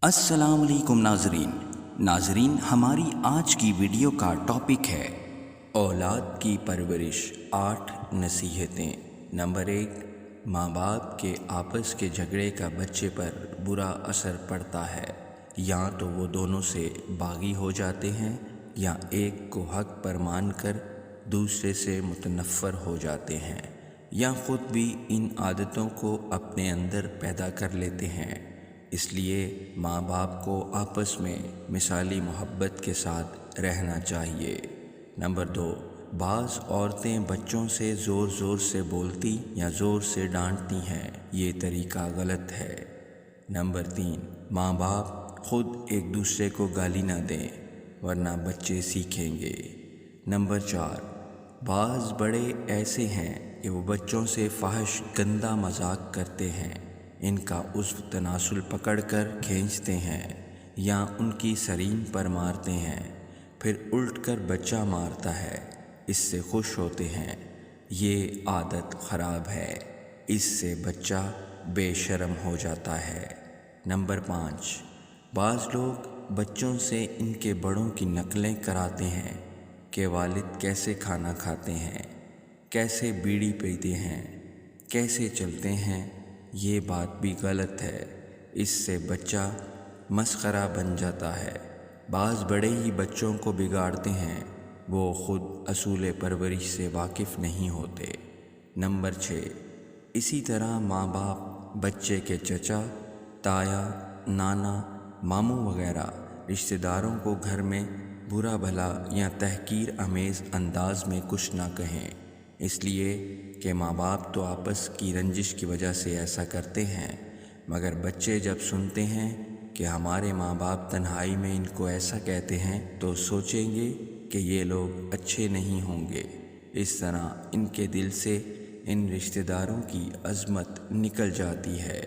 السلام علیکم ناظرین ہماری آج کی ویڈیو کا ٹاپک ہے اولاد کی پرورش 8 نصیحتیں۔ نمبر 1، ماں باپ کے آپس کے جھگڑے کا بچے پر برا اثر پڑتا ہے۔ یا تو وہ دونوں سے باغی ہو جاتے ہیں یا ایک کو حق پر مان کر دوسرے سے متنفر ہو جاتے ہیں، یا خود بھی ان عادتوں کو اپنے اندر پیدا کر لیتے ہیں۔ اس لیے ماں باپ کو آپس میں مثالی محبت کے ساتھ رہنا چاہیے۔ نمبر 2، بعض عورتیں بچوں سے زور زور سے بولتی یا زور سے ڈانٹتی ہیں، یہ طریقہ غلط ہے۔ نمبر 3، ماں باپ خود ایک دوسرے کو گالی نہ دیں ورنہ بچے سیکھیں گے۔ نمبر 4، بعض بڑے ایسے ہیں کہ وہ بچوں سے فحش گندا مذاق کرتے ہیں، ان کا عضو تناسل پکڑ کر کھینچتے ہیں یا ان کی سرین پر مارتے ہیں، پھر الٹ کر بچہ مارتا ہے، اس سے خوش ہوتے ہیں۔ یہ عادت خراب ہے، اس سے بچہ بے شرم ہو جاتا ہے۔ نمبر 5، بعض لوگ بچوں سے ان کے بڑوں کی نقلیں کراتے ہیں کہ والد کیسے کھانا کھاتے ہیں، کیسے بیڑی پیتے ہیں، کیسے چلتے ہیں۔ یہ بات بھی غلط ہے، اس سے بچہ مسخرہ بن جاتا ہے۔ بعض بڑے ہی بچوں کو بگاڑتے ہیں، وہ خود اصول پرورش سے واقف نہیں ہوتے۔ نمبر 6، اسی طرح ماں باپ بچے کے چچا، تایا، نانا، ماموں وغیرہ رشتہ داروں کو گھر میں برا بھلا یا تحقیر آمیز انداز میں کچھ نہ کہیں، اس لیے کہ ماں باپ تو آپس کی رنجش کی وجہ سے ایسا کرتے ہیں، مگر بچے جب سنتے ہیں کہ ہمارے ماں باپ تنہائی میں ان کو ایسا کہتے ہیں تو سوچیں گے کہ یہ لوگ اچھے نہیں ہوں گے۔ اس طرح ان کے دل سے ان رشتہ داروں کی عظمت نکل جاتی ہے۔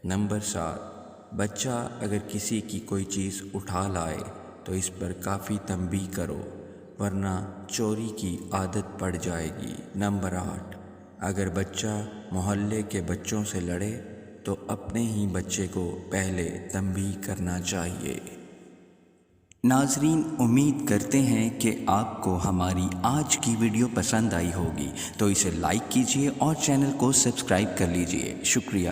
نمبر 7، بچہ اگر کسی کی کوئی چیز اٹھا لائے تو اس پر کافی تنبیہ کرو ورنہ چوری کی عادت پڑ جائے گی۔ نمبر 8، اگر بچہ محلے کے بچوں سے لڑے تو اپنے ہی بچے کو پہلے تنبیہ کرنا چاہیے۔ ناظرین، امید کرتے ہیں کہ آپ کو ہماری آج کی ویڈیو پسند آئی ہوگی، تو اسے لائک کیجیے اور چینل کو سبسکرائب کر لیجیے۔ شکریہ۔